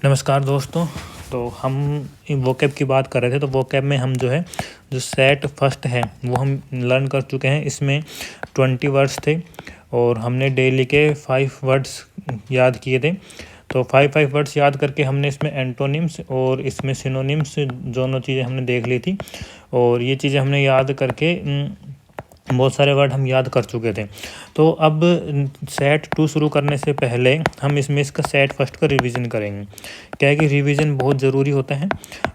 नमस्कार दोस्तों। तो हम वोकैब की बात कर रहे थे। तो वोकैब में हम जो सेट फर्स्ट है वो हम लर्न कर चुके हैं। इसमें 20 वर्ड्स थे और हमने डेली के 5 वर्ड्स याद किए थे। तो 5 वर्ड्स याद करके हमने इसमें एंटोनिम्स और इसमें सिनोनिम्स दोनों चीज़ें हमने देख ली थी। और ये चीज़ें हमने याद करके बहुत सारे वर्ड हम याद कर चुके थे। तो अब सेट 2 शुरू करने से पहले हम इसमें इसका सेट फर्स्ट का रिवीजन करेंगे। क्या है कि रिवीजन बहुत ज़रूरी होता है।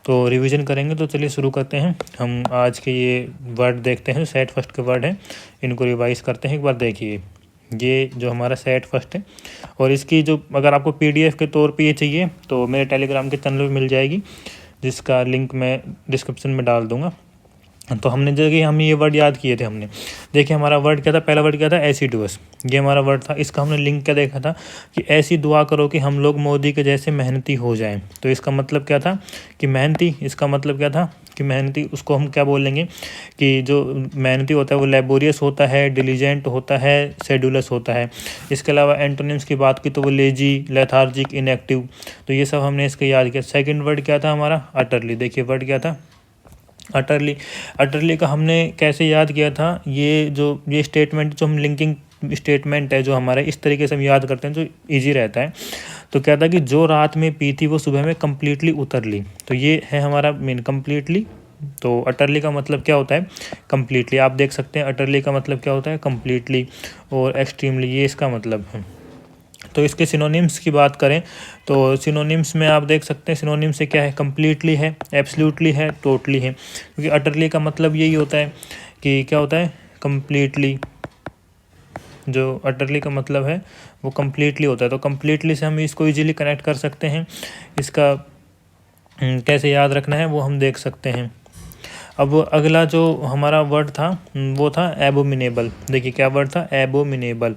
तो रिवीजन करेंगे। तो चलिए शुरू करते हैं। हम आज के ये वर्ड देखते हैं, सेट फर्स्ट के वर्ड हैं, इनको रिवाइज करते हैं। एक बार देखिए, ये जो हमारा सेट फर्स्ट है और इसकी जो अगर आपको PDF के तौर पे ये चाहिए तो मेरे टेलीग्राम के चैनल पे मिल जाएगी, जिसका लिंक मैं डिस्क्रिप्शन में डाल दूँगा। तो हमने देखिए हम ये वर्ड याद किए थे। हमने देखिए हमारा वर्ड क्या था, पहला वर्ड क्या था, एसिडुअस। ये हमारा वर्ड था। इसका हमने लिंक क्या देखा था कि ऐसी दुआ करो कि हम लोग मोदी के जैसे मेहनती हो जाएं। तो इसका मतलब क्या था कि मेहनती, इसका मतलब क्या था कि मेहनती, उसको हम क्या बोलेंगे कि जो मेहनती होता है वो लेबोरियस होता है, डिलीजेंट होता है, शेड्यूलस होता है। इसके अलावा एंटोनिम्स की बात की तो वो लेजी, लेथार्जिक, इनएक्टिव। तो ये सब हमने इसका याद किया। सेकेंड वर्ड क्या था हमारा, अटरली। देखिए वर्ड क्या था, अटरली। अटरली का हमने कैसे याद किया था, ये स्टेटमेंट जो हम लिंकिंग स्टेटमेंट है जो हमारा, इस तरीके से हम याद करते हैं जो इजी रहता है। तो क्या था कि जो रात में पी थी वो सुबह में कम्प्लीटली उतर ली। तो ये है हमारा मेन कम्प्लीटली। तो अटरली का मतलब क्या होता है, कम्प्लीटली। आप देख सकते हैं अटरली का मतलब क्या होता है, कम्प्लीटली। और एक्सट्रीमली, ये इसका मतलब है। तो इसके सिनोनिम्स की बात करें तो सिनोनिम्स में आप देख सकते हैं सिनोनिम्स से क्या है, कम्प्लीटली है, एब्सोल्युटली है, टोटली है। क्योंकि अटरली का मतलब यही होता है कि क्या होता है, कम्प्लीटली। जो अटरली का मतलब है वो कम्प्लीटली होता है। तो कम्प्लीटली से हम इसको इजीली कनेक्ट कर सकते हैं। इसका कैसे याद रखना है वो हम देख सकते हैं। अब अगला जो हमारा वर्ड था वो था एबोमिनेबल। देखिए क्या वर्ड था, एबोमिनेबल।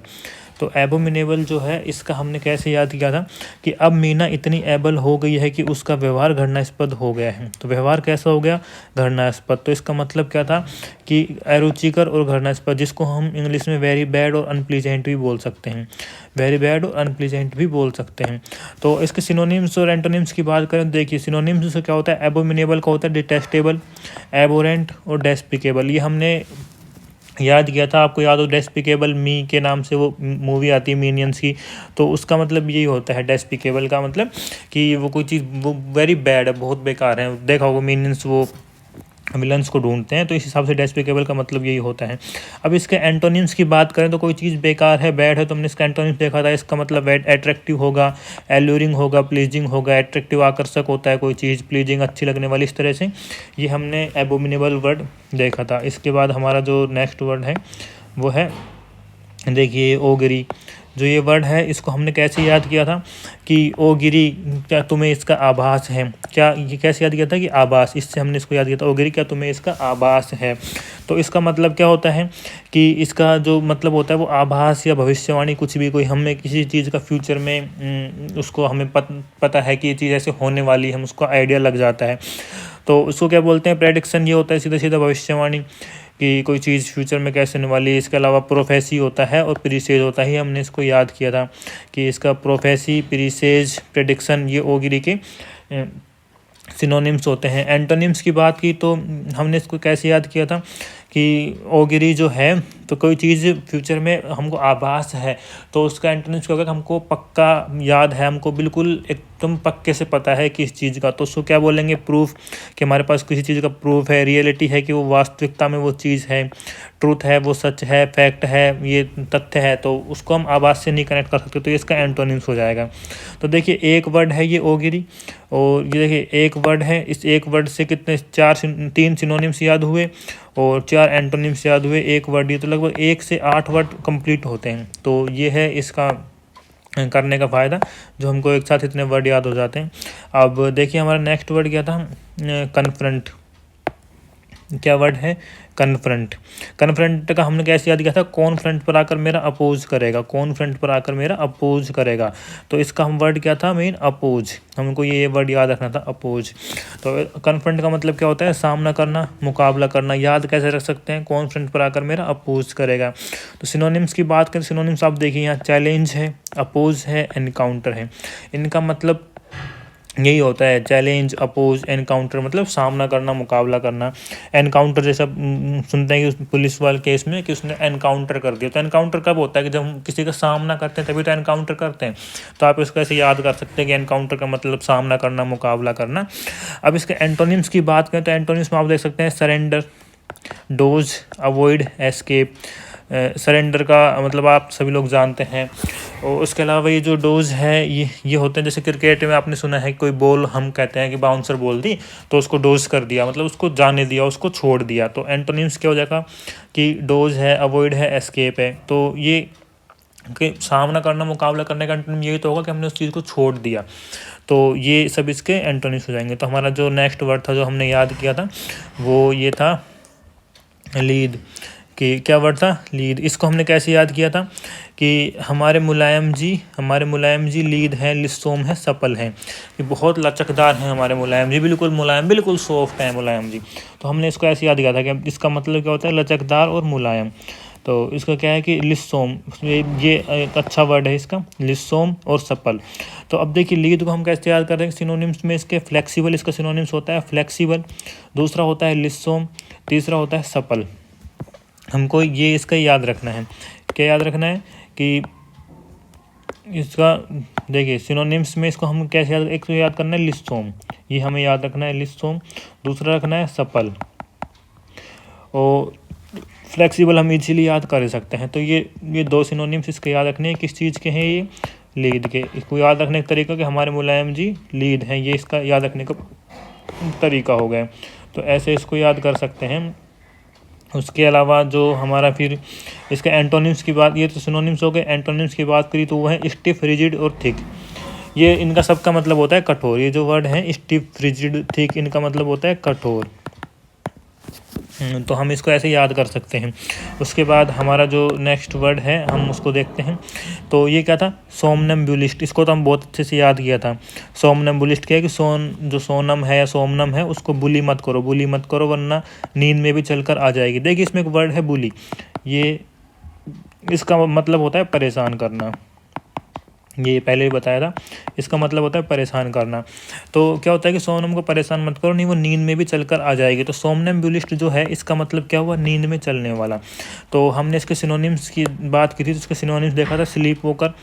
तो एबोमिनेबल जो है इसका हमने कैसे याद किया था कि अब मीना इतनी एबल हो गई है कि उसका व्यवहार घृणास्पद हो गया है। तो व्यवहार कैसा हो गया, घृणास्पद। तो इसका मतलब क्या था कि अरुचिकर और घृणास्पद, जिसको हम इंग्लिश में वेरी बैड और अनप्लीजेंट भी बोल सकते हैं। वेरी बैड और अनप्लीजेंट भी बोल सकते हैं। तो इसके सिनोनिम्स और एंटोनिम्स की बात करें तो देखिए सिनोनिम्स से क्या होता है, एबोमिनेबल का होता है डिटेस्टेबल, एबोरेंट और डेस्पिकेबल। ये हमने याद किया था। आपको याद हो डेस्पिकेबल मी के नाम से वो मूवी आती है मिनियंस की। तो उसका मतलब यही होता है, डेस्पिकेबल का मतलब कि वो कोई चीज़ वो वेरी बैड है, बहुत बेकार है। देखा होगा मिनियंस वो विलन्स को ढूंढते हैं, तो इस हिसाब से डेस्पिकेबल का मतलब यही होता है। अब इसके एंटोनिम्स की बात करें तो कोई चीज़ बेकार है, बैड है, तो हमने इसका एंटोनिम्स देखा था। इसका मतलब एट्रैक्टिव होगा, एल्यूरिंग होगा, प्लीजिंग होगा। एट्रैक्टिव आकर्षक होता है कोई चीज़, प्लीजिंग अच्छी लगने वाली, इस तरह से ये हमने एबोमिनेबल वर्ड देखा था। इसके बाद हमारा जो नेक्स्ट वर्ड है वो है, देखिए ओगरी। जो ये वर्ड है इसको हमने कैसे याद किया था कि ओ गिरी, क्या तुम्हें इसका आभास है। क्या ये कैसे याद किया था कि आभास, इससे हमने इसको याद किया था, ओ गिरी क्या तुम्हें इसका आभास है। तो इसका मतलब क्या होता है कि इसका जो मतलब होता है वो आभास या भविष्यवाणी, कुछ भी, कोई हमें किसी चीज़ का फ्यूचर में उसको हमें पता है कि ये चीज़ ऐसे होने वाली है, हम उसको आइडिया लग जाता है। तो उसको क्या बोलते हैं, प्रेडिक्शन। ये होता है सीधा सीधा भविष्यवाणी कि कोई चीज़ फ्यूचर में कैसे होने वाली है। इसके अलावा प्रोफेसी होता है और प्रीसेज होता है। हमने इसको याद किया था कि इसका प्रोफेसी, प्रीसेज, प्रेडिक्शन, ये ओगिरी के सिनोनिम्स होते हैं। एंटोनिम्स की बात की तो हमने इसको कैसे याद किया था कि ओगिरी जो है, तो कोई चीज़ फ्यूचर में हमको आभास है तो उसका एंटोनिम्स क्या होगा, हमको पक्का याद है, हमको बिल्कुल एकदम पक्के से पता है कि इस चीज़ का, तो उसको क्या बोलेंगे, प्रूफ। कि हमारे पास किसी चीज़ का प्रूफ है, रियलिटी है कि वो वास्तविकता में वो चीज़ है, ट्रूथ है, वो सच है, फैक्ट है, ये तथ्य है। तो उसको हम आभास से नहीं कनेक्ट कर सकते, तो ये इसका एंटोनिम्स हो जाएगा। तो देखिए एक वर्ड है ये ओगिरी, और ये देखिए एक वर्ड है, इस एक वर्ड से कितने 3 सिनोनिम्स याद हुए और 4 एंटोनिम्स याद हुए। एक वर्ड, ये तो लगभग 1 से 8 वर्ड कंप्लीट होते हैं। तो ये है इसका करने का फ़ायदा, जो हमको एक साथ इतने वर्ड याद हो जाते हैं। अब देखिए हमारा नेक्स्ट वर्ड क्या था, कन्फ्रंट। क्या वर्ड है, कन्फ्रंट। कन्फ्रंट का हमने कैसे याद किया था, कौन फ्रंट पर आकर मेरा अपोज करेगा, कौन फ्रंट पर आकर मेरा अपोज करेगा। तो इसका हम वर्ड क्या था, मेन अपोज। हमको ये वर्ड याद रखना था, अपोज। तो कन्फ्रंट का मतलब क्या होता है, सामना करना, मुकाबला करना। याद कैसे रख सकते हैं, कौन फ्रंट पर आकर मेरा अपोज करेगा। तो सिनोनिम्स की बात करें, सिनोनिम्स आप देखिए यहाँ चैलेंज है, अपोज है, एनकाउंटर है। इनका मतलब यही होता है चैलेंज, अपोज, एनकाउंटर, मतलब सामना करना, मुकाबला करना। एनकाउंटर जैसा सुनते हैं कि उस पुलिस वाले केस में कि उसने एनकाउंटर कर दिया। तो एनकाउंटर कब होता है कि जब हम किसी का सामना करते हैं तभी तो एनकाउंटर करते हैं। तो आप इसको ऐसे याद कर सकते हैं कि एनकाउंटर का मतलब सामना करना, मुकाबला करना। अब इसके एंटोनिम्स की बात करें तो एंटोनिम्स में आप देख सकते हैं surrender, dose, avoid, escape. Surrender का मतलब आप सभी लोग जानते हैं। और उसके अलावा ये जो डोज है ये होते हैं, जैसे क्रिकेट में आपने सुना है कोई बॉल हम कहते हैं कि बाउंसर बोल दी तो उसको डोज कर दिया, मतलब उसको जाने दिया, उसको छोड़ दिया। तो एंटोनिम्स क्या हो जाएगा कि डोज है, अवॉइड है, एस्केप है। तो ये कि सामना करना, मुकाबला करने का एंटोनिम यही तो होगा कि हमने उस चीज़ को छोड़ दिया। तो ये सब इसके एंटोनिम्स हो जाएंगे। तो हमारा जो नेक्स्ट वर्ड था जो हमने याद किया था वो ये था लीड। कि क्या वर्ड था? लीड। इसको हमने कैसे याद किया था कि हमारे मुलायम जी लीड है, लिस्सोम है, सपल हैं। ये बहुत लचकदार हैं हमारे मुलायम जी, बिल्कुल मुलायम, बिल्कुल सॉफ्ट हैं मुलायम जी। तो हमने इसको ऐसे याद किया था कि इसका मतलब क्या होता है? लचकदार और मुलायम। तो इसका क्या है कि लिस्सोम, ये एक अच्छा वर्ड है इसका, लिस्सोम और सपल। तो अब देखिए लीड को हम कैसे याद कर रहे हैं? सिनोनिम्स में इसके फ्लेक्सिबल, इसका सिनोनिम्स होता है फ्लेक्सिबल, दूसरा होता है लिस्सोम, तीसरा होता है सपल। हमको ये इसका याद रखना है। क्या याद रखना है कि इसका देखिए सिनोनिम्स में इसको हम कैसे याद, एक तो याद करना है लिस्सोम, ये हमें याद रखना है लिस्सोम, दूसरा रखना है सपल, और फ्लेक्सिबल हम इजीली याद कर सकते हैं। तो ये दो सिनोनिम्स इसके याद रखने हैं। किस चीज़ के हैं ये? लीड के। इसको याद रखने का तरीका कि हमारे मुलायम जी लीड हैं, ये इसका याद रखने का तरीका हो गया। तो ऐसे इसको याद कर सकते हैं। उसके अलावा जो हमारा फिर इसका एंटोनिम्स की बात, ये तो सिनोनिम्स हो गए। एंटोनिम्स की बात करी तो वो है स्टिफ, रिजिड और थिक। ये इनका सबका मतलब होता है कठोर। ये जो वर्ड है स्टिफ, रिजिड, थिक, इनका मतलब होता है कठोर। तो हम इसको ऐसे याद कर सकते हैं। उसके बाद हमारा जो नेक्स्ट वर्ड है हम उसको देखते हैं। तो ये क्या था? सोमनम्बुलिस्ट। इसको तो हम बहुत अच्छे से याद किया था। सोमनम्बुलिस्ट क्या है कि जो सोनम है या सोमनम है उसको बुली मत करो वरना नींद में भी चलकर आ जाएगी। देखिए इसमें एक वर्ड है बुली, ये इसका मतलब होता है परेशान करना। ये पहले भी बताया था, इसका मतलब होता है परेशान करना। तो क्या होता है कि सोनम को परेशान मत करो, नहीं वो नींद में भी चलकर आ जाएगी। तो सोमनम्बुलिस्ट जो है इसका मतलब क्या हुआ? नींद में चलने वाला। तो हमने इसके सिनोनिम्स की बात की थी, तो इसके सिनोनिम्स देखा था स्लीप वॉकर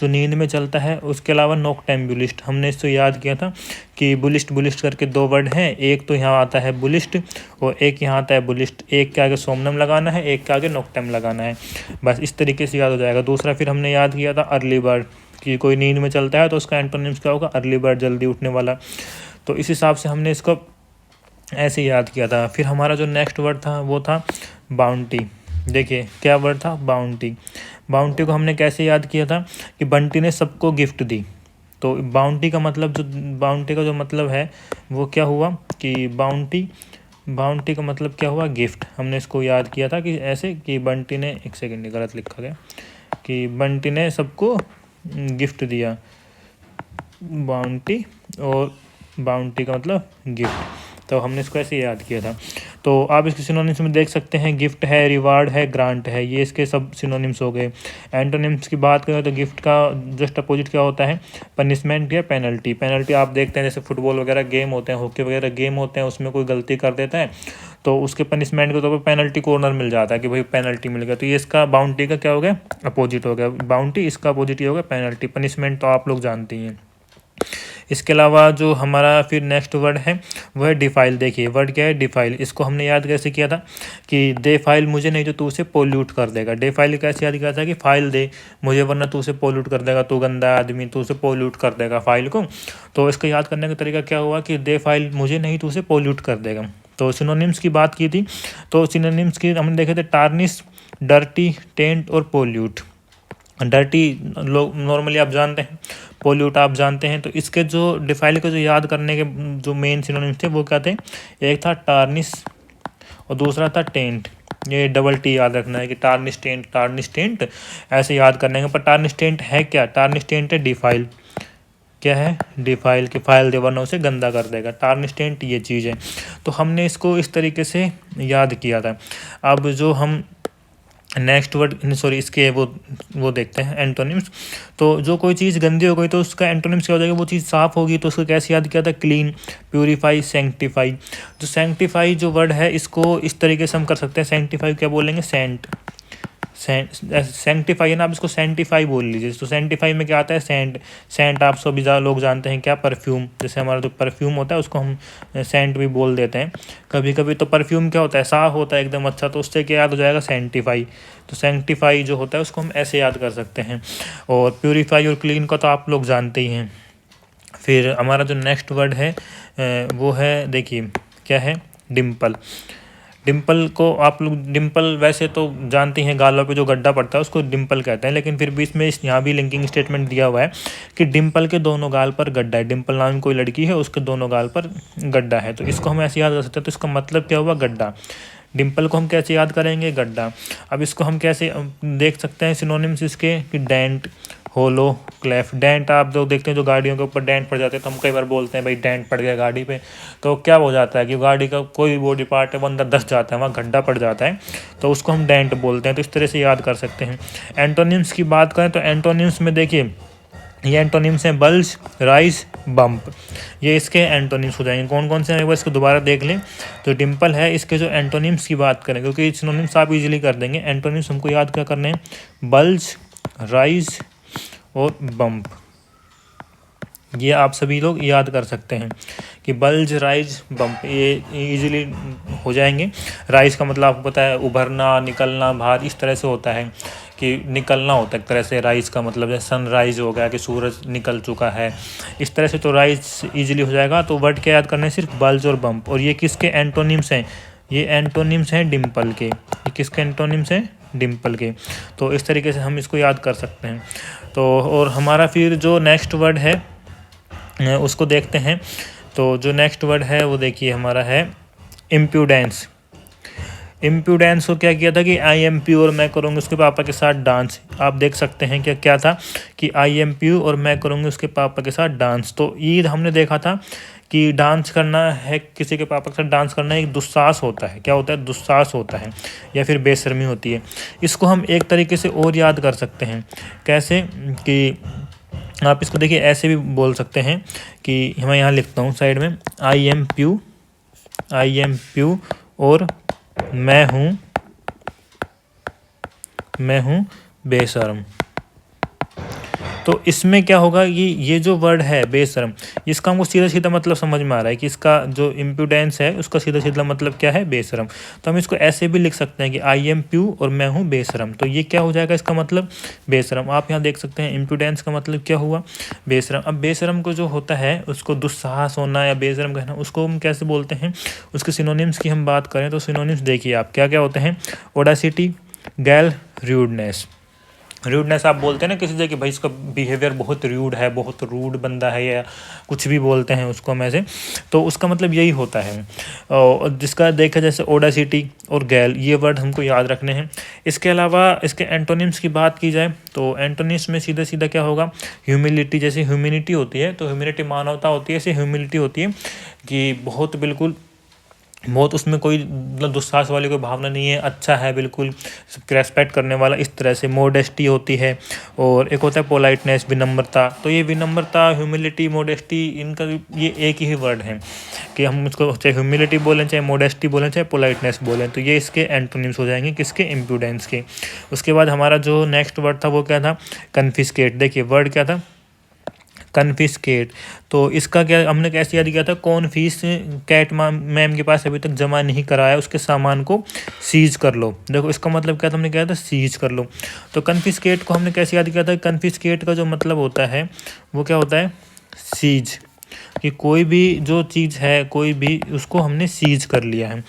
जो नींद में चलता है। उसके अलावा नॉकटैम्बुलिस्ट हमने इसको याद किया था कि बुलिस्ट करके दो वर्ड हैं, एक तो यहाँ आता है बुलिस्ट और एक यहाँ आता है बुलिस्ट। एक के आगे सोमनम लगाना है, एक के आगे नॉकटैम लगाना है, बस इस तरीके से याद हो जाएगा। दूसरा फिर हमने याद किया था अर्ली बर्ड, कि कोई नींद में चलता है तो उसका एंटोनिम्स क्या होगा? अर्ली बर्ड, जल्दी उठने वाला। तो इस हिसाब से हमने इसको ऐसे याद किया था। फिर हमारा जो नेक्स्ट वर्ड था वो था बाउंटी। देखिए क्या वर्ड था? बाउंटी। बाउंटी को हमने कैसे याद किया था कि बंटी ने सबको गिफ्ट दी। तो बाउंटी का मतलब है वो क्या हुआ कि बाउंटी का मतलब क्या हुआ? गिफ्ट। हमने इसको याद किया था कि ऐसे कि बंटी ने, एक सेकेंड गलत लिखा गया, कि बंटी ने सबको गिफ्ट दिया, बाउंटी, और बाउंटी का मतलब गिफ्ट। तो हमने इसको ऐसे याद किया था। तो आप इसके सिनोनिम्स में देख सकते हैं, गिफ्ट है, रिवार्ड है, ग्रांट है, ये इसके सब सिनोनिम्स हो गए। एंटोनिम्स की बात करें तो गिफ्ट का जस्ट अपोजिट क्या होता है? पनिशमेंट या पेनल्टी। पेनल्टी आप देखते हैं जैसे फुटबॉल वगैरह गेम होते हैं, हॉकी वगैरह गेम होते हैं, उसमें कोई गलती कर देता है तो उसके पनिशमेंट के तौर पर पेनल्टी कॉर्नर मिल जाता है कि भाई पेनल्टी मिल गया। तो ये इसका बाउंटी का क्या हो गया? अपोजिट हो गया। बाउंटी इसका अपोजिट ही हो गया पेनल्टी। पनिशमेंट तो आप लोग जानते ही हैं। इसके अलावा जो हमारा फिर नेक्स्ट वर्ड है वो है डिफाइल। देखिए वर्ड क्या है? डिफाइल। इसको हमने याद कैसे किया था कि दे फाइल मुझे, नहीं तो तू उसे पोल्यूट कर देगा। डिफाइल कैसे याद किया था कि फाइल दे मुझे वरना तू उसे पोल्यूट कर देगा, तू गंदा आदमी, तू उसे पोल्यूट कर देगा फाइल को। तो इसको याद करने का तरीका क्या हुआ कि दे फाइल मुझे, नहीं तो उसे पोल्यूट कर देगा। तो सिनोनिम्स की बात की थी, तो सिनोनिम्स की हमने देखे थे टार्निश, डर्टी, टेंट और पोल्यूट। डर्टी लोग नॉर्मली आप जानते हैं, पोल्यूट आप जानते हैं। तो इसके जो डिफाइल को जो याद करने के जो मेन सिनोनिम्स थे वो क्या थे? एक था टार्निश और दूसरा था टेंट। ये डबल टी याद रखना है कि टार्निश टेंट ऐसे याद करने का। पर टार्निश टेंट है क्या? टार्निश टेंट है डिफाइल। क्या है? डिफाइल के फाइल दे वरना उसे गंदा कर देगा। टार्निश टेंट ये चीज़ है। तो हमने इसको इस तरीके से याद किया था। अब जो हम नेक्स्ट वर्ड सॉरी इसके वो देखते हैं एंटोनिम्स। तो जो कोई चीज़ गंदी हो गई तो उसका एंटोनिम्स क्या हो जाएगा, वो चीज़ साफ़ होगी तो उसको कैसे याद किया था, क्लीन, प्यूरीफाई, सेंक्टिफाई। जो सेंक्टिफाई जो वर्ड है इसको इस तरीके से हम कर सकते हैं, सेंक्टिफाई क्या बोलेंगे, सेंटिफाई है ना, आप इसको सेंटिफाई बोल लीजिए। तो सेंटिफाई में क्या आता है, सेंट। सेंट आप सभी लोग जानते हैं क्या, परफ्यूम। जैसे हमारा जो परफ्यूम होता है उसको हम सेंट भी बोल देते हैं कभी कभी। तो परफ्यूम क्या होता है, साफ होता है एकदम अच्छा, तो उससे क्या याद हो जाएगा, सेंटिफाई। तो सेंटिफाई जो होता है उसको हम ऐसे याद कर सकते हैं। और प्यूरीफाई और क्लीन का तो आप लोग जानते ही हैं। फिर हमारा जो नेक्स्ट वर्ड है वो है, देखिए क्या है, डिम्पल। डिम्पल को आप लोग, डिम्पल वैसे तो जानती हैं, गालों पे जो गड्ढा पड़ता है उसको डिम्पल कहते हैं, लेकिन फिर भी इसमें यहाँ भी लिंकिंग स्टेटमेंट दिया हुआ है कि डिम्पल के दोनों गाल पर गड्ढा है। डिम्पल नाम की कोई लड़की है, उसके दोनों गाल पर गड्ढा है, तो इसको हम ऐसे याद कर सकते हैं। तो इसका मतलब क्या हुआ, गड्ढा। डिम्पल को हम कैसे याद करेंगे, गड्ढा। अब इसको हम कैसे देख सकते हैं सिनोनिम्स इसके, कि डेंट, होलो, क्लेफ। डेंट आप जो देखते हैं, जो गाड़ियों के ऊपर डेंट पड़ जाते हैं, तो हम कई बार बोलते हैं भाई डेंट पड़ गया गाड़ी पे, तो क्या हो जाता है कि गाड़ी का कोई भी बॉडी पार्ट है वो अंदर धंस जाता है, वहाँ गड्ढा पड़ जाता है, तो उसको हम डेंट बोलते हैं। तो इस तरह से याद कर सकते हैं। एंटोनिम्स की बात करें तो एंटोनिम्स में देखिए ये एंटोनिम्स हैं, बल्ज, राइज, बम्प। ये इसके एंटोनिम्स हो जाएंगे। कौन कौन से हैं, एक बार इसको दोबारा देख लें। तो डिम्पल है, इसके जो एंटोनिम्स की बात करें, क्योंकि सिनोनिम्स आप इजीली कर देंगे, एंटोनिम्स हमको याद क्या करने हैं, बल्ज, राइज और बम्प। ये आप सभी लोग याद कर सकते हैं कि बल्ज, राइज, बम्प, ये इजीली हो जाएंगे। राइज का मतलब आपको पता है, उभरना, निकलना बाहर, इस तरह से होता है कि निकलना होता है एक तरह से। राइज का मतलब जैसे सनराइज हो गया कि सूरज निकल चुका है, इस तरह से। तो राइज इजीली हो जाएगा। तो वर्ड क्या याद करना है, सिर्फ बल्ज और बम्प। और ये किसके एंटोनिम्स हैं, ये एंटोनिम्स हैं डिम्पल के। ये किसके एंटोनिम्स हैं, डिम्पल के। तो इस तरीके से हम इसको याद कर सकते हैं। तो और हमारा फिर जो नेक्स्ट वर्ड है उसको देखते हैं। तो जो नेक्स्ट वर्ड है वो देखिए हमारा है इम्प्यूडेंस। इम्प्यूडेंस को क्या किया था कि आई एम प्यू और मैं करूँगी उसके पापा के साथ डांस। आप देख सकते हैं कि क्या था कि आई एम प्यू और मैं करूँगी उसके पापा के साथ डांस। तो ईद हमने देखा था कि डांस करना है, किसी के पापा के साथ डांस करना एक दुस्साहस होता है। क्या होता है, दुस्साहस होता है या फिर बेशर्मी होती है। इसको हम एक तरीके से और याद कर सकते हैं। कैसे कि आप इसको देखिए ऐसे भी बोल सकते हैं कि मैं यहाँ लिखता हूँ साइड में, आई एम प्यू और मैं हूँ बेशर्म। तो इसमें क्या होगा, ये जो वर्ड है बेशर्म, इसका हमको सीधा सीधा मतलब समझ में आ रहा है कि इसका जो इम्प्यूडेंस है उसका सीधा सीधा मतलब क्या है, बेशर्म। तो हम इसको ऐसे भी लिख सकते हैं कि आई एम प्यू और मैं हूँ बेशर्म। तो ये क्या हो जाएगा, इसका मतलब बेशर्म। आप यहाँ देख सकते हैं इम्प्यूडेंस का मतलब क्या हुआ, बेशर्म। अब बेशर्म को जो होता है उसको दुस्साहस होना या बेशर्म कहना, उसको हम कैसे बोलते हैं, उसके सिनोनिम्स की हम बात करें तो सिनोनिम्स देखिए आप क्या क्या होते हैं, ओडासिटी, गैल, रूडनेस। रूडनेस आप बोलते हैं ना किसी से कि भाई इसका बिहेवियर बहुत रूड है, बहुत रूड बंदा है, या कुछ भी बोलते हैं उसको हम ऐसे, तो उसका मतलब यही होता है। और जिसका देखा जैसे ओडासिटी और गैल, ये वर्ड हमको याद रखने हैं। इसके अलावा इसके एंटोनिम्स की बात की जाए तो एंटोनिम्स में सीधा सीधा क्या होगा, ह्यूमिलिटी। जैसे ह्यूमिनिटी होती है तो ह्यूमिलिटी मानवता होती है, ऐसे ह्यूमिलिटी होती है कि बहुत बिल्कुल बहुत उसमें कोई मतलब दुस्साहस वाली कोई भावना नहीं है, अच्छा है बिल्कुल, सबकी रेस्पेक्ट करने वाला, इस तरह से। मोडेस्टी होती है। और एक होता है पोलाइटनेस, विनम्रता। तो ये विनम्रता, ह्यूमिलिटी, मोडेस्टी, इनका ये एक ही वर्ड है कि हम उसको चाहे ह्यूमिलिटी बोलें, चाहे मोडेस्टी बोलें, चाहे पोलाइटनेस बोलें। तो ये इसके एंटोनिम्स हो जाएंगे, किसके, इम्प्यूडेंस के। उसके बाद हमारा जो नेक्स्ट वर्ड था वो क्या था, कन्फिस्केट। देखिए वर्ड क्या था, कन्फिस्केट। तो इसका क्या हमने कैसे याद किया था, कॉन्फिस कैट मैम के पास अभी तक जमा नहीं कराया, उसके सामान को सीज कर लो। देखो इसका मतलब क्या था, हमने क्या था, सीज कर लो। तो कन्फिस्केट को हमने कैसे याद किया था, कन्फिस्केट का जो मतलब होता है वो क्या होता है, सीज। कि कोई भी जो चीज़ है, कोई भी, उसको हमने सीज कर लिया है।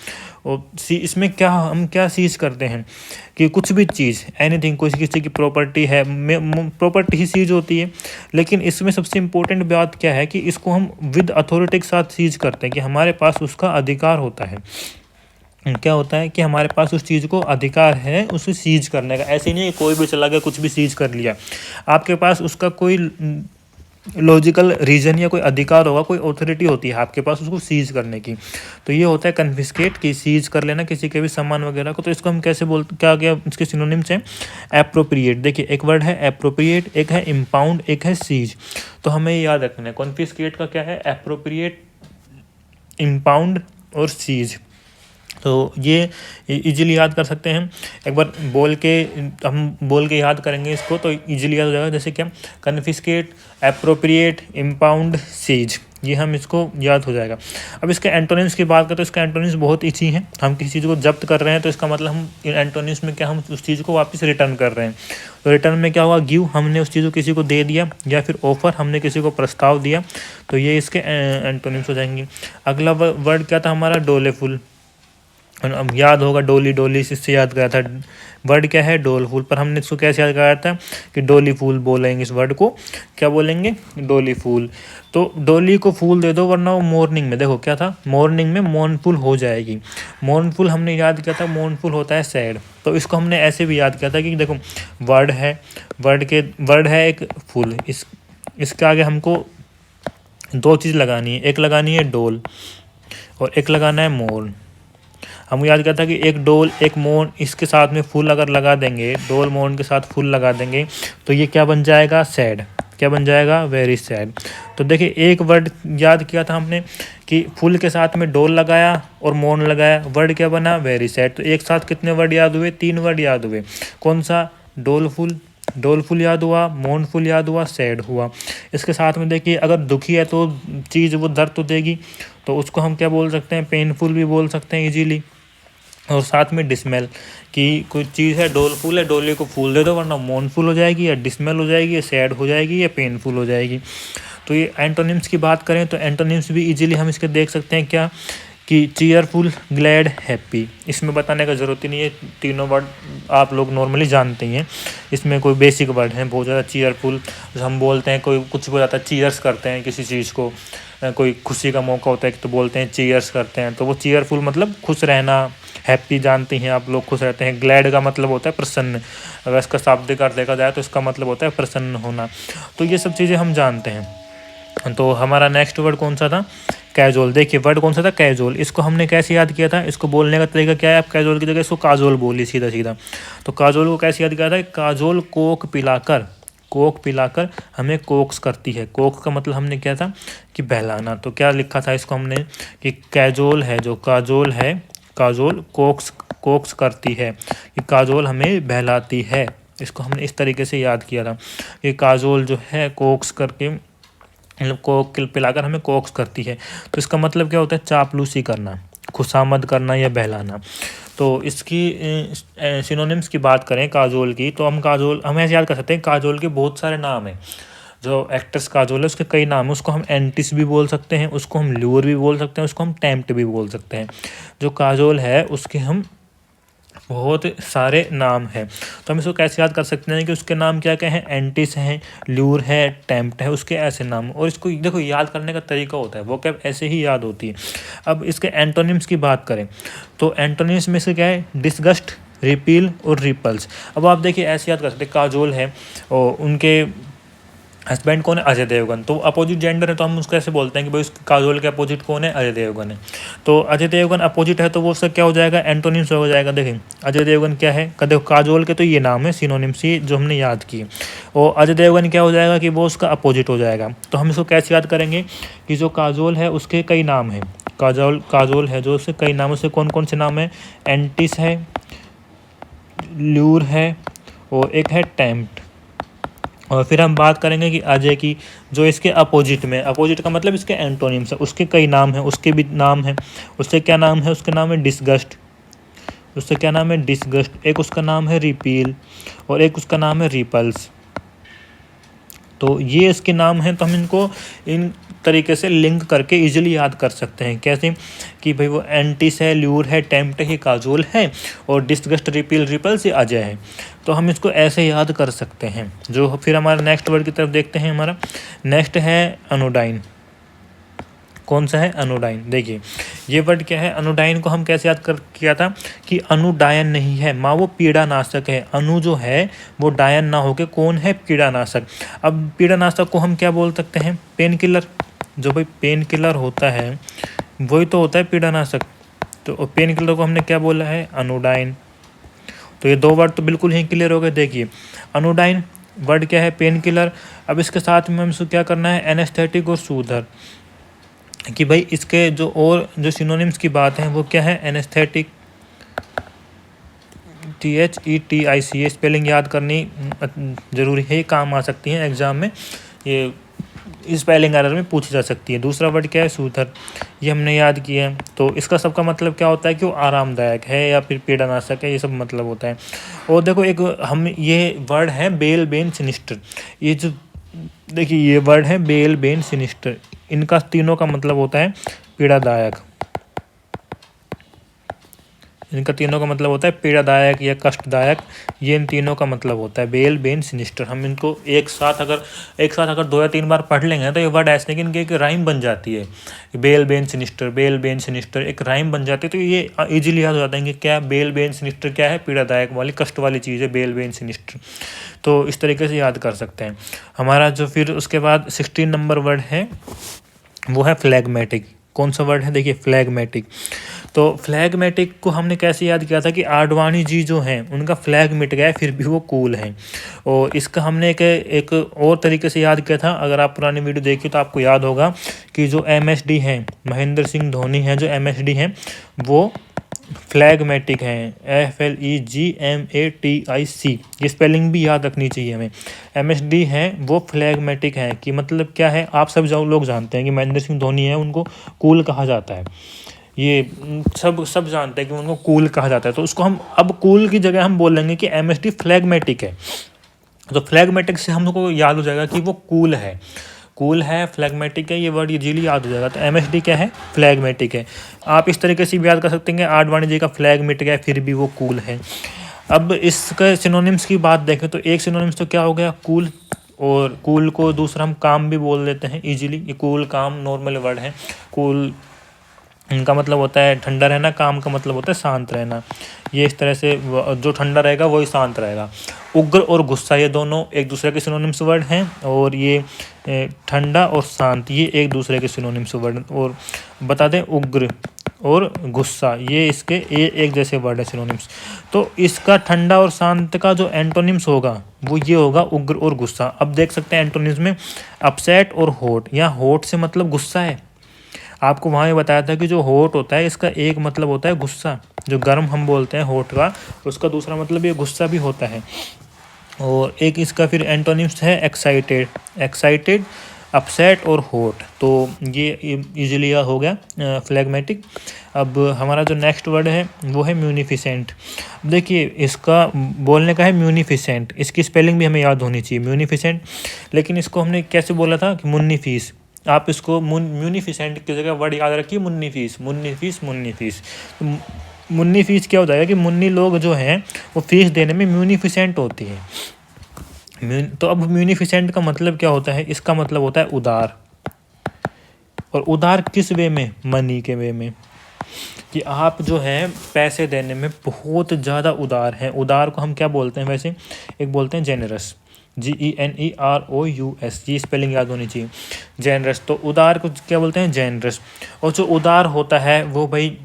और इसमें क्या हम क्या सीज करते हैं कि कुछ भी चीज़, एनीथिंग, कोई किसी की प्रॉपर्टी है, प्रॉपर्टी ही सीज होती है। लेकिन इसमें सबसे इम्पोर्टेंट बात क्या है कि इसको हम विद अथॉरिटी के साथ सीज करते हैं, कि हमारे पास उसका अधिकार होता है। क्या होता है कि हमारे पास उस चीज़ को अधिकार है उसे सीज करने का। ऐसे नहीं कोई भी चला गया कुछ भी सीज कर लिया, आपके पास उसका कोई लॉजिकल रीजन या कोई अधिकार होगा, कोई ऑथोरिटी होती है आपके पास उसको सीज करने की। तो ये होता है कन्फिस्केट, की सीज कर लेना किसी के भी सामान वगैरह को। तो इसको हम कैसे बोलते, क्या क्या इसके सिनोनिम्स हैं? एप्रोप्रिएट। देखिए एक वर्ड है एप्रोप्रिएट, एक है इम्पाउंड, एक है सीज। तो हमें ये याद रखना है कॉन्फिस्केट का क्या है, एप्रोप्रिएट, इम्पाउंड और सीज। तो ये इजीली याद कर सकते हैं। एक बार हम बोल के याद करेंगे इसको तो इजीली याद हो जाएगा। जैसे क्या, कन्फिस्केट, एप्रोप्रिएट, इम्पाउंड, सीज, ये हम इसको याद हो जाएगा। अब इसके एंटोनिम्स की बात करें तो इसका एंटोनिम्स बहुत ईजी है। हम किसी चीज़ को जब्त कर रहे हैं तो इसका मतलब हम इन एंटोनिम्स में क्या, हम उस चीज़ को वापस रिटर्न कर रहे हैं। तो रिटर्न में क्या हुआ, गिव, हमने उस चीज़ को किसी को दे दिया, या फिर ऑफर, हमने किसी को प्रस्ताव दिया। तो ये इसके एंटोनिम्स हो जाएंगे। अगला वर्ड क्या था हमारा, डोलेफुल। अब याद होगा डोली, डोली इससे याद करा था। वर्ड क्या है, डोलफुल, पर हमने इसको कैसे याद कराया था कि डोली फूल बोलेंगे, इस वर्ड को क्या बोलेंगे, डोली फूल। तो डोली को फूल दे दो वरना वो मॉर्निंग में, देखो क्या था, मॉर्निंग में मॉर्नफुल हो जाएगी। मॉर्नफुल हमने याद किया था, मॉर्नफुल होता है सैड। तो इसको हमने ऐसे भी याद किया था कि देखो वर्ड है एक फूल, इसके आगे हमको दो चीज़ लगानी है, एक लगानी है डोल और एक लगाना है मोर्न। हम याद किया था कि एक डोल एक मोर्न, इसके साथ में फुल अगर लगा देंगे, डोल मोर्न के साथ फुल लगा देंगे तो ये क्या बन जाएगा, सैड। क्या बन जाएगा, वेरी सैड। तो देखिए एक वर्ड याद किया था हमने कि फुल के साथ में डोल लगाया और मोर्न लगाया, वर्ड क्या बना, वेरी सैड। तो एक साथ कितने वर्ड याद हुए, 3 वर्ड याद हुए। कौन सा, डोलफुल याद हुआ, मोर्नफुल याद हुआ, सैड हुआ। इसके साथ में देखिए अगर दुखी है तो चीज़ वो दर्द तो देगी, तो उसको हम क्या बोल सकते हैं, पेनफुल भी बोल सकते हैं इजीली। और साथ में डिसमेल, कि कोई चीज़ है डोलफुल है, डोली को फूल दे दो वरना मोर्नफुल हो जाएगी, या डिसमेल हो जाएगी, या सैड हो जाएगी, या पेनफुल हो जाएगी। तो ये एंटोनिम्स की बात करें तो एंटोनिम्स भी इजीली हम इसके देख सकते हैं क्या, कि चीयरफुल, ग्लैड, हैप्पी। इसमें बताने का ज़रूरत ही नहीं है, तीनों वर्ड आप लोग नॉर्मली जानते ही हैं। इसमें कोई बेसिक वर्ड हैं बहुत ज़्यादा। चीयरफुल हम बोलते हैं, कोई कुछ भी जाता है चीयर्स करते हैं किसी चीज़ को, कोई खुशी का मौका होता है तो बोलते हैं चीयर्स करते हैं, तो वो चीयरफुल मतलब खुश रहना। हैप्पी जानते हैं आप लोग, खुश रहते हैं। ग्लैड का मतलब होता है प्रसन्न, अगर इसका शाब्दिक अर्थ देखा जाए तो इसका मतलब होता है प्रसन्न होना। तो ये सब चीज़ें हम जानते हैं। तो हमारा नेक्स्ट वर्ड कौन सा था, कैजुअल। देखिए वर्ड कौन सा था, कैजुअल। इसको हमने कैसे याद किया था, इसको बोलने का तरीका क्या है, आप कैजुअल की जगह इसको काजोल बोली सीधा सीधा। तो काजोल को कैसे याद किया था, काजोल कोक पिलाकर हमें कोक्स करती है। कोक का मतलब हमने क्या था कि बहलाना। तो क्या लिखा था इसको हमने कि कैजोल है, जो काजोल है, काजोल कोक्स करती है, कि काजोल हमें बहलाती है। इसको हमने इस तरीके से याद किया था कि काजोल जो है कोक्स करके, मतलब कोक पिलाकर हमें कोक्स करती है। तो इसका मतलब क्या होता है, चापलूसी करना, खुशामद करना या बहलाना। तो इसकी सिनोनिम्स की बात करें काजोल की, तो हम ऐसे याद कर सकते हैं, काजोल के बहुत सारे नाम हैं। जो एक्ट्रेस काजोल है उसके कई नाम है। उसको हम एंटिस भी बोल सकते हैं, उसको हम ल्यूर भी बोल सकते हैं, उसको हम टेम्प्ट भी बोल सकते हैं। जो काजोल है उसके हम बहुत सारे नाम हैं। तो हम इसको कैसे याद कर सकते हैं कि उसके नाम क्या क्या हैं, एंटिस हैं, ल्यूर है, टेम्प्ट है, उसके ऐसे नाम। और इसको देखो याद करने का तरीका होता है, वो क्या ऐसे ही याद होती है। अब इसके एंटोनिम्स की बात करें तो एंटोनिम्स में से क्या है, डिसगस्ट, रिपील और रिपल्स। अब आप देखिए ऐसे याद कर सकते हैं, काजोल है और उनके हस्बैंड कौन है, अजय देवगन। तो अपोजिट जेंडर है तो हम उसको ऐसे बोलते हैं कि भाई उस काजोल के अपोजिट कौन है, अजय देवगन है। तो अजय देवगन अपोजिट है तो वो उसका क्या हो जाएगा, एंटोनिम्स हो जाएगा। देखें अजय देवगन क्या है, देखो काजोल के तो ये नाम है सिनोनिम्स ही जो हमने याद किए, और अजय देवगन क्या हो जाएगा कि वो उसका अपोजिट हो जाएगा। तो हम इसको कैसे याद करेंगे कि जो काजोल है उसके कई नाम हैं, काजोल है जो उसके कई नामों से कौन कौन से नाम है, एंटिस है, ल्यूर है और एक है टेम्प्ट। और फिर हम बात करेंगे कि अजय की, जो इसके अपोजिट में, अपोजिट का मतलब इसके एंटोनिम्स है, उसके कई नाम हैं, उसके भी नाम है। उससे क्या नाम है, उसका नाम है डिसगस्ट, उससे क्या नाम है, डिसगस्ट। एक उसका नाम है रिपील और एक उसका नाम है रिपल्स। तो ये इसके नाम हैं। तो हम इनको इन तरीके से लिंक करके इजीली याद कर सकते हैं। कैसे कि भाई वो एंटिस है, ल्यूर है, टेम्प्ट है, काजोल है, और डिसगस्ट, रिपील, रिपल्स ये अजय है। तो हम इसको ऐसे याद कर सकते हैं। जो फिर हमारा नेक्स्ट वर्ड की तरफ देखते हैं, हमारा नेक्स्ट है अनोडाइन। कौन सा है, अनोडाइन। देखिए ये वर्ड क्या है, अनुडाइन को हम कैसे याद कर किया था कि अनुडायन नहीं है माँ, वो पीड़ानाशक है। अनु जो है वो डायन ना होके कौन है, पीड़ानाशक। अब पीड़ानाशक को हम क्या बोल सकते हैं, पेन किलर। जो भाई पेन किलर होता है वही तो होता है पीड़ानाशक। तो पेन किलर को हमने क्या बोला है, अनुडाइन। तो ये दो वर्ड तो बिल्कुल ही क्लियर हो गए। देखिए अनुडाइन वर्ड क्या है, पेन किलर। अब इसके साथ में हमसे क्या करना है, एनेस्थेटिक और सूदर, कि भाई इसके जो सिनोनिम्स की बात है वो क्या है, एनेस्थेटिक, THETIC, ये स्पेलिंग याद करनी ज़रूरी है, काम आ सकती है एग्ज़ाम में, ये स्पेलिंग एरर में पूछी जा सकती है। दूसरा वर्ड क्या है, सूथर, ये हमने याद किया है। तो इसका सबका मतलब क्या होता है कि वो आरामदायक है या फिर पीड़ानाशक है, ये सब मतलब होता है। और देखो एक हम ये वर्ड है बेल बेन सिनिस्टर, ये जो देखिए ये वर्ड है बेल बेन सिनिस्टर, इनका तीनों का मतलब होता है पीड़ादायक। इनका तीनों का मतलब होता है पीड़ादायक या कष्टदायक, ये इन तीनों का मतलब होता है बेल बेन सिनिस्टर। हम इनको एक साथ अगर 2 या 3 बार पढ़ लेंगे तो ये वर्ड ऐसे कि इनकी एक राइम बन जाती है, bell ben sinister, bell ben sinister एक राइम बन जाती है। तो ये इजीली याद हो जाता है कि क्या बेल बेन सिनिस्टर क्या है, पीड़ादायक वाली कष्ट वाली चीज़ है बेल बेन सिनिस्टर। तो इस तरीके से याद कर सकते हैं। हमारा जो फिर उसके बाद 16 नंबर वर्ड है वो है फ्लैगमेटिक। कौन सा वर्ड है, देखिए फ्लैगमेटिक। तो फ्लैगमेटिक को हमने कैसे याद किया था कि आडवाणी जी जो हैं उनका फ्लैग मिट गया है फिर भी वो कूल हैं। और इसका हमने एक और तरीके से याद किया था, अगर आप पुरानी वीडियो देखिए तो आपको याद होगा कि जो MSD हैं, महेंद्र सिंह धोनी हैं जो MSD हैं, वो फ्लैगमेटिक हैं, FLEGMATIC, ये स्पेलिंग भी याद रखनी चाहिए हमें। MSD हैं वो फ्लैगमेटिक हैं, कि मतलब क्या है, आप सब लोग जानते हैं कि महेंद्र सिंह धोनी है उनको कूल कहा जाता है, ये सब जानते हैं कि उनको कूल कहा जाता है। तो उसको हम अब कूल की जगह हम बोलेंगे कि MSD फ्लैगमेटिक है। तो फ्लैगमेटिक से हम लोग को याद हो जाएगा कि वो कूल है, फ्लैगमेटिक है, ये वर्ड इजीली याद हो जाएगा। तो MSD क्या है, फ्लैगमेटिक है। आप इस तरीके से भी याद कर सकते हैं कि आडवाणी जी का फ्लैग मिट गया फिर भी वो कूल है। अब इसके सिनोनिम्स की बात देखें तो एक सिनोनिम्स तो क्या हो गया, कूल, और कूल को दूसरा हम काम भी बोल देते हैं इजीली। ये कूल काम नॉर्मल वर्ड है। कूल इनका मतलब होता है ठंडा रहना, काम का मतलब होता है शांत रहना। ये इस तरह से जो ठंडा रहेगा वही शांत रहेगा। उग्र और गुस्सा ये दोनों एक दूसरे के सिनोनिम्स वर्ड हैं, और ये ठंडा और शांत ये एक दूसरे के सिनोनिम्स वर्ड। और बता दें उग्र और गुस्सा ये इसके एक जैसे वर्ड है सिनोनिम्स। तो इसका ठंडा और शांत का जो एंटोनिम्स होगा वो ये होगा उग्र और गुस्सा। अब देख सकते हैं एंटोनिम्स में अपसेट और होट, यहाँ होट से मतलब गुस्सा है। आपको वहाँ ये बताया था कि जो होट होता है इसका एक मतलब होता है गुस्सा, जो गर्म हम बोलते हैं होट का, उसका दूसरा मतलब ये गुस्सा भी होता है। और एक इसका फिर एंटोनिम्स है एक्साइटेड, अपसेट और होट। तो ये इजीली हो गया फ्लैगमेटिक। अब हमारा जो नेक्स्ट वर्ड है वो है म्यूनिफिसेंट। देखिए इसका बोलने का है म्यूनिफिसेंट, इसकी स्पेलिंग भी हमें याद होनी चाहिए म्यूनिफिसेंट। लेकिन इसको हमने कैसे बोला था कि मुन्नीफीस, आप इसको म्यूनिफिसेंट की जगह वर्ड याद रखिए मुन्नीफीस। मुन्नी फीस क्या हो जाएगा कि मुन्नी लोग जो हैं वो फीस देने में म्यूनिफिसेंट होती है। तो अब म्यूनिफिसेंट का मतलब क्या होता है, इसका मतलब होता है उदार। और उदार किस वे में, मनी के वे में, कि आप जो है पैसे देने में बहुत ज़्यादा उदार हैं। उदार को हम क्या बोलते हैं वैसे, एक बोलते हैं जेनरस, GENEROUS, ये स्पेलिंग याद होनी चाहिए, जेनरस। तो उदार को क्या बोलते हैं, जेनरस। और जो उदार होता है वो भाई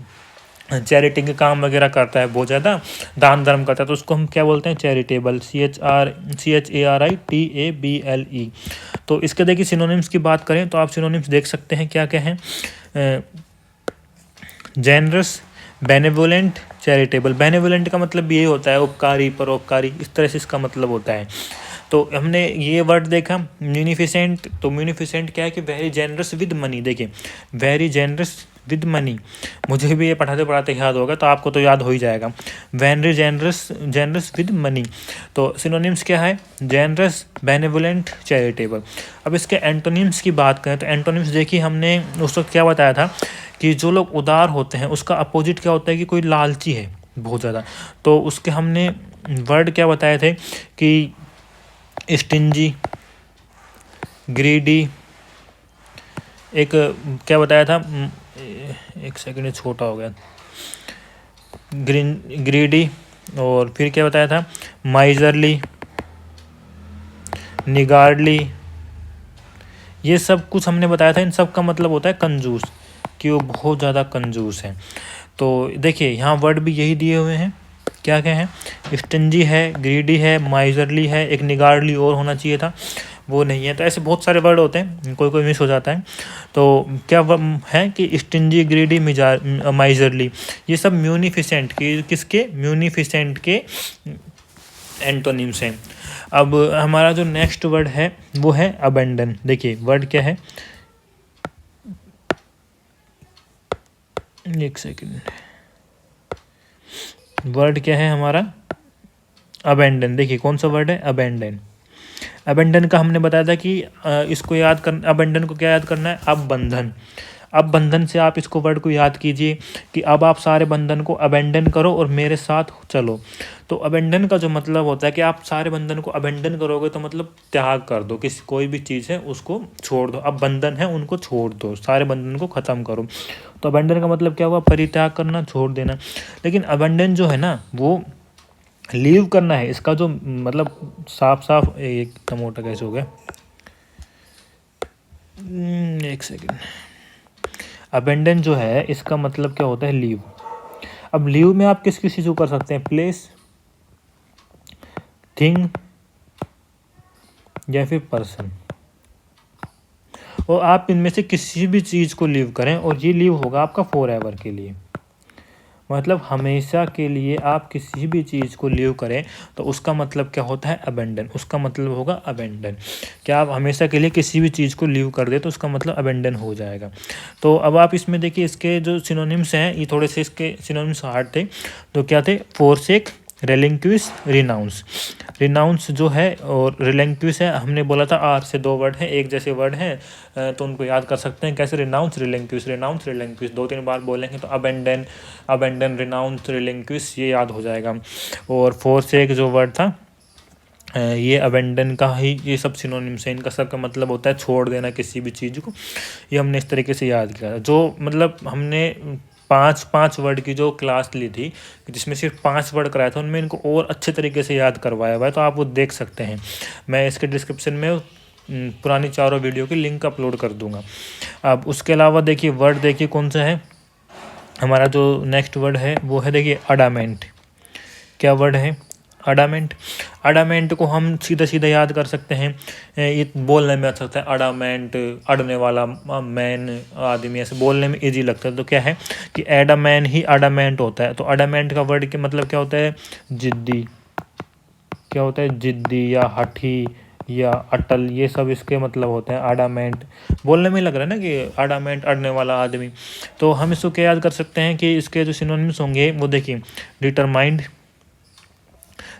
चैरिटी के काम वगैरह करता है, बहुत ज़्यादा दान धर्म करता है, तो उसको हम क्या बोलते हैं, चैरिटेबल, CHARITABLE। तो इसके देखिए सिनोनिम्स की बात करें तो आप सिनोनिम्स देख सकते हैं क्या क्या हैं, जेनरस, बेनेवोलेंट, चैरिटेबल। बेनेवोलेंट का मतलब ये होता है उपकारी, परोपकारी, इस तरह से इसका मतलब होता है। तो हमने ये वर्ड देखा म्यूनिफिसेंट। तो म्यूनिफिसेंट क्या है कि वेरी जेनरस विद मनी। देखिए वेरी जेनरस विद मनी, मुझे भी ये पढ़ाते पढ़ाते याद होगा, तो आपको तो याद हो ही जाएगा। Very generous with money. तो सिनोनिम्स क्या है, जेनरस, बेनेवोलेंट, चैरिटेबल। अब इसके एंटोनिम्स की बात करें तो एंटोनिम्स देखिए हमने उस वक्त क्या बताया था कि जो लोग उदार होते हैं उसका अपोजिट क्या होता है कि कोई लालची है बहुत ज़्यादा। तो उसके हमने वर्ड क्या बताए थे कि स्टिंजी, ग्रीडी, एक क्या बताया था एक सेकंड, छोटा हो गया। ग्रीडी, और फिर क्या बताया था, माइजरली, निगार्डली, ये सब कुछ हमने बताया था। इन सब का मतलब होता है कंजूस, कि वो बहुत ज़्यादा कंजूस है। तो देखिए यहाँ वर्ड भी यही दिए हुए हैं, क्या क्या है, स्टिंजी है, ग्रीडी है, माइजरली है, एक निगार्डली और होना चाहिए था, वो नहीं है। तो ऐसे बहुत सारे वर्ड होते हैं, कोई कोई मिस हो जाता है। तो क्या है कि स्टिंजी, ग्रीडी, माइजरली, ये सब म्यूनिफिसेंट की, किसके, म्यूनिफिसेंट के एंटोनिम्स हैं। अब हमारा जो नेक्स्ट वर्ड है वो है अबेंडन। देखिए वर्ड क्या है, एक सेकंड, वर्ड क्या है हमारा, अबेंडन। देखिए कौन सा वर्ड है, अबेंडन। अबेंडन का हमने बताया था कि इसको याद कर, अबेंडन को क्या याद करना है, अब बंधन। अब बंधन से आप इसको वर्ड को याद कीजिए कि अब आप सारे बंधन को अबेंडन करो और मेरे साथ चलो। तो अबेंडन का जो मतलब होता है कि आप सारे बंधन को अबेंडन करोगे, तो मतलब त्याग कर दो, किसी कोई भी चीज़ है उसको छोड़ दो। अब बंधन है उनको छोड़ दो, सारे बंधन को ख़त्म करो। तो अबेंडन का मतलब क्या हुआ, परित्याग करना, छोड़ देना। लेकिन अबेंडन जो है ना वो लीव करना है, इसका जो मतलब साफ साफ, एक टमोटा कैसे हो गया, एक सेकेंड, अबेंडन जो है इसका मतलब क्या होता है, लीव। अब लीव में आप किस किस चीज़ को कर सकते हैं, प्लेस, थिंग या फिर पर्सन, और आप इनमें से किसी भी चीज़ को लीव करें और ये लीव होगा आपका फॉर एवर के लिए। मतलब हमेशा के लिए आप किसी भी चीज़ को लीव करें तो उसका मतलब क्या होता है, अबेंडन। उसका मतलब होगा अबेंडन। क्या आप हमेशा के लिए किसी भी चीज़ को लीव कर दे तो उसका मतलब अबेंडन हो जाएगा। तो अब आप इसमें देखिए इसके जो सिनोनिम्स हैं, ये थोड़े से इसके सिनोनिम्स हार्ड थे। तो क्या थे, फोरसेक, रेलिंक्विश, रिनाउंस। रिनाउंस जो है और रिलेंक्विश है, हमने बोला था आर से दो वर्ड हैं, एक जैसे वर्ड हैं, तो उनको याद कर सकते हैं कैसे, रिनाउंस, रिलेंक्विश, रिनाउंस, रिलेंक्विश, दो तीन बार बोलेंगे तो अबेंडन, अबेंडन, रिनाउंस, रिलेंक्विश, ये याद हो जाएगा। और फोरसेक जो वर्ड था, ये अबेंडन का ही ये सब सिनोनिम्स है, इनका सब का मतलब होता है छोड़ देना किसी भी चीज़ को। ये हमने इस तरीके से याद किया था। जो मतलब हमने पाँच वर्ड की जो क्लास ली थी, जिसमें सिर्फ 5 वर्ड कराया था, उनमें इनको और अच्छे तरीके से याद करवाया हुआ है, तो आप वो देख सकते हैं। मैं इसके डिस्क्रिप्शन में पुरानी चारों वीडियो की लिंक अपलोड कर दूंगा। अब उसके अलावा देखिए वर्ड, देखिए कौन सा है हमारा जो नेक्स्ट वर्ड है वो है, देखिए अडामेंट। क्या वर्ड है, अडामेंट। अडामेंट को हम सीधा सीधा याद कर सकते हैं, ये बोलने में अच्छा लगता है, अडामेंट, अड़ने वाला मैन, आदमी, ऐसे बोलने में इजी लगता है। तो क्या है कि एडामैन ही अडामेंट होता है। तो अडामेंट का वर्ड के मतलब क्या होता है, जिद्दी। क्या होता है, जिद्दी या हठी या अटल, ये सब इसके मतलब होते हैं। अडामेंट बोलने में लग रहा है ना कि अडामेंट, अड़ने वाला आदमी। तो हम इसको क्या याद कर सकते हैं कि इसके जो सिनोनिम्स होंगे वो देखिए, डिटरमाइंड,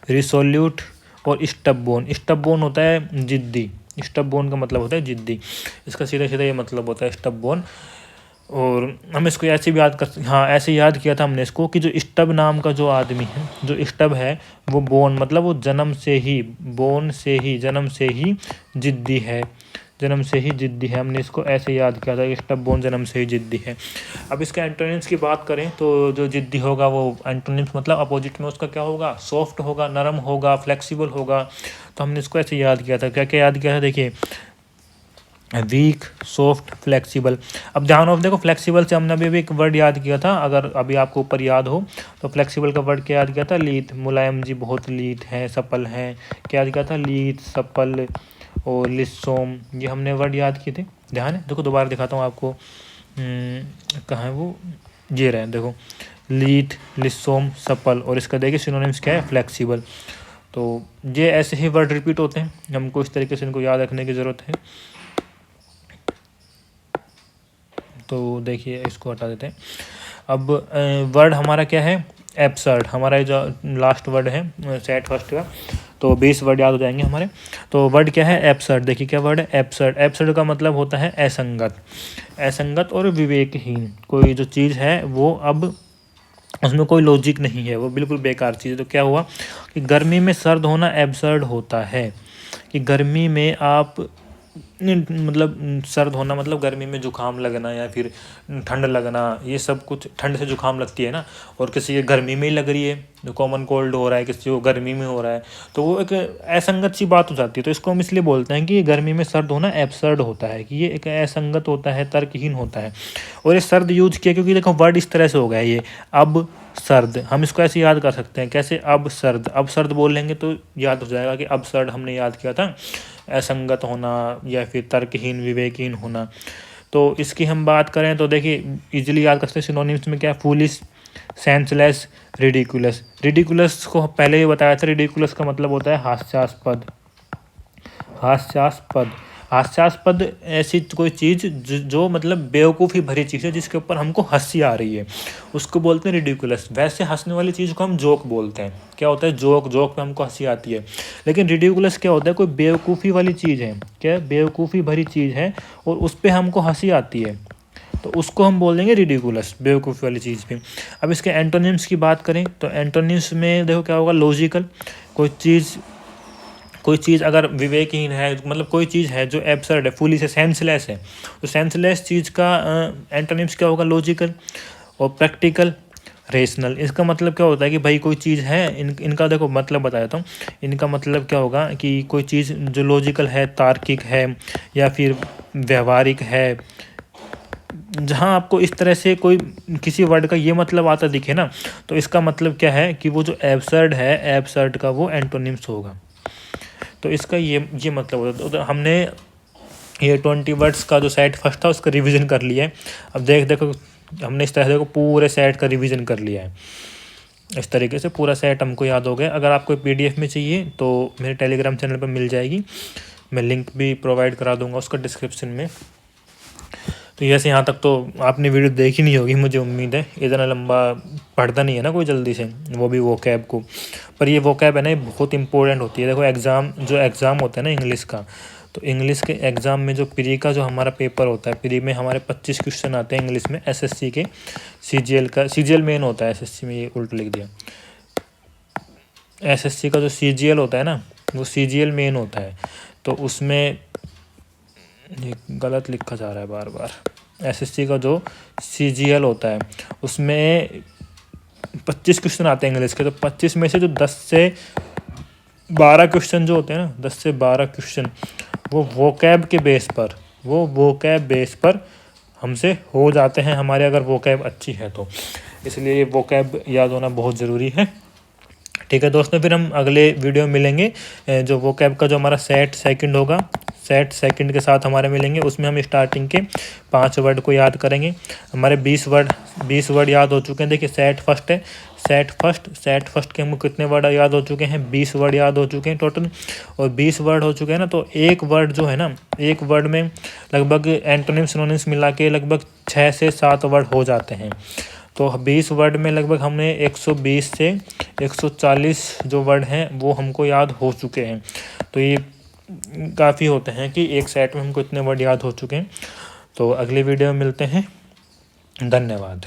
रिसोल्यूट और स्टबबोन। स्टबबोन होता है जिद्दी, स्टबबोन का मतलब होता है जिद्दी, इसका सीधा सीधा ये मतलब होता है स्टबबोन। और हम इसको ऐसे भी याद कर, हाँ ऐसे याद किया था हमने इसको कि जो स्टब नाम का जो आदमी है, जो स्टब है वो बोन, मतलब वो जन्म से ही, बोन से ही, जन्म से ही जिद्दी है, जन्म से ही जिद्दी है। हमने इसको ऐसे याद किया था कि स्टब बोन जन्म से ही जिद्दी है। अब इसके एंटोनिम्स की बात करें तो जो जिद्दी होगा वो एंटोनिम्स मतलब अपोजिट में उसका क्या होगा, सॉफ्ट होगा, नरम होगा, फ्लेक्सिबल होगा। तो हमने इसको ऐसे याद किया था, क्या क्या याद किया था, देखिए वीक, सॉफ्ट, फ्लेक्सिबल। अब ध्यान ऑफ देखो, फ्लेक्सिबल से हमने अभी एक वर्ड याद किया था, अगर अभी आपको ऊपर याद हो तो फ्लेक्सिबल का वर्ड क्या याद किया था, लीथ। मुलायम जी बहुत लीथ है, सपल हैं, क्या याद किया था, लीथ, सपल और लिसोम, ये हमने वर्ड याद किए थे। ध्यान है, देखो दोबारा दिखाता हूँ आपको, कहाँ है वो, ये रहे देखो, लीथ, लिसोम, सपल, और इसका देखिए सिनोनिम्स क्या है, फ्लेक्सिबल। तो ये ऐसे ही वर्ड रिपीट होते हैं, हमको इस तरीके से इनको याद रखने की ज़रूरत है। तो देखिए इसको हटा देते हैं। अब वर्ड हमारा क्या है, एब्सर्ड। हमारा जो लास्ट वर्ड है सेट फर्स्ट का, तो 20 वर्ड याद हो जाएंगे हमारे। तो वर्ड क्या है, एब्सर्ड। देखिए क्या वर्ड है, एब्सर्ड। एब्सर्ड का मतलब होता है असंगत, असंगत और विवेकहीन। कोई जो चीज़ है वो अब उसमें कोई लॉजिक नहीं है, वो बिल्कुल बेकार चीज़ है। तो क्या हुआ कि गर्मी में सर्द होना एब्सर्ड होता है, कि गर्मी में आप मतलब सर्द होना मतलब गर्मी में जुकाम लगना या फिर ठंड लगना, ये सब कुछ ठंड से जुकाम लगती है ना, और किसी के गर्मी में ही लग रही है, जो कॉमन कोल्ड हो रहा है किसी को गर्मी में हो रहा है, तो वो एक असंगत सी बात हो जाती है। तो इसको हम इसलिए बोलते हैं कि ये गर्मी में सर्द होना एब्सर्ड होता है, कि ये एक असंगत होता है, तर्कहीन होता है। और ये सर्द यूज किया क्योंकि देखो वर्ड इस तरह से हो गया है ये अब सर्द, हम इसको ऐसे याद कर सकते हैं कैसे, अब सर्द, अब सर्द बोल लेंगे तो याद हो जाएगा कि अब सर्द हमने याद किया था, असंगत होना या फिर तर्कहीन विवेकहीन होना। तो इसकी हम बात करें तो देखिए इजीली याद कर सकते हैं सिनोनिम्स में क्या, फूलिश, सेंसलेस, रिडिकुलस। रिडिकुलस को पहले ही बताया था, रिडिकुलस का मतलब होता है हास्यास्पद। हास्यास्पद, हास्यास्पद ऐसी कोई चीज़ जो मतलब बेवकूफ़ी भरी चीज़ है जिसके ऊपर हमको हंसी आ रही है, उसको बोलते हैं रिडिकुलस। वैसे हंसने वाली चीज़ को हम जोक बोलते हैं। क्या होता है, जोक, जोक पे हमको हंसी आती है। लेकिन रिडिकुलस क्या होता है, कोई बेवकूफ़ी वाली चीज़ है, क्या बेवकूफ़ी भरी चीज़ है और उस पर हमको हंसी आती है, तो उसको हम बोल देंगे रिडिकुलस, बेवकूफ़ी वाली चीज़ पे। अब इसके एंटोनिम्स की बात करें तो एंटोनिम्स में देखो क्या होगा, लॉजिकल, कोई चीज़ अगर विवेकहीन है, मतलब कोई चीज़ है जो एब्सर्ड है, फुली से सेंसलेस है, तो सेंसलेस चीज़ का एंटोनिम्स क्या होगा, लॉजिकल। और प्रैक्टिकल, रेशनल। इसका मतलब क्या होता है कि भाई कोई चीज़ है, इनका देखो मतलब बता देता हूँ। इनका मतलब क्या होगा कि कोई चीज़ जो लॉजिकल है, तार्किक है या फिर व्यवहारिक है, जहाँ आपको इस तरह से कोई किसी वर्ड का ये मतलब आता दिखे ना, तो इसका मतलब क्या है कि वो जो एब्सर्ड है, एब्सर्ड का वो एंटोनिम्स होगा। तो इसका ये मतलब होता है। तो हमने ये 20 वर्ड्स का जो सेट फर्स्ट था उसका रिवीजन कर लिया है। अब देखो हमने इस तरह से पूरे सेट का रिवीजन कर लिया है। इस तरीके से पूरा सेट हमको याद हो गया। अगर आपको PDF में चाहिए तो मेरे टेलीग्राम चैनल पर मिल जाएगी, मैं लिंक भी प्रोवाइड करा दूंगा उसका डिस्क्रिप्शन में। तो जैसे यहाँ तक तो आपने वीडियो देखी नहीं होगी मुझे उम्मीद है, इतना लंबा पढ़ता नहीं है ना कोई जल्दी से, वो भी वोकैब को। पर ये वोकैब है ना, ये बहुत इंपॉर्टेंट होती है। देखो एग्ज़ाम होता है ना इंग्लिश का, तो इंग्लिश के एग्ज़ाम में जो प्री का जो हमारा पेपर होता है, प्री में हमारे 25 क्वेश्चन आते हैं इंग्लिश में, SSC के, CGL मेन होता है, SSC में ये उल्ट लिख दिया। SSC का जो CGL होता है ना, वो CGL मेन होता है। तो उसमें ये गलत लिखा जा रहा है बार बार। SSC का जो CGL होता है उसमें 25 क्वेश्चन आते हैं इंग्लिश के, तो 25 में से जो 10 से 12 क्वेश्चन जो होते हैं ना, 10 से 12 क्वेश्चन वो वोकैब बेस पर हमसे हो जाते हैं हमारे, अगर वोकैब अच्छी है तो। इसलिए वोकैब याद होना बहुत ज़रूरी है। ठीक है दोस्तों, फिर हम अगले वीडियो में मिलेंगे। जो वोकैब का जो हमारा सेट सेकंड होगा, सेट सेकंड के साथ हमारे मिलेंगे। उसमें हम स्टार्टिंग के 5 वर्ड को याद करेंगे। हमारे 20 वर्ड याद हो चुके हैं। देखिए सेट फर्स्ट है, सेट फर्स्ट के हमको कितने वर्ड याद हो चुके हैं, 20 वर्ड याद हो चुके हैं टोटल। और 20 वर्ड हो चुके हैं ना, तो एक वर्ड जो है ना, एक वर्ड में लगभग एंटोनिम्स सिनोनिम्स मिला के लगभग 6 से 7 वर्ड हो जाते हैं। तो 20 वर्ड में लगभग हमने 120 से 140 जो वर्ड हैं वो हमको याद हो चुके हैं। तो ये काफ़ी होते हैं कि एक सेट में हमको इतने वर्ड याद हो चुके हैं। तो अगले वीडियो में मिलते हैं। धन्यवाद।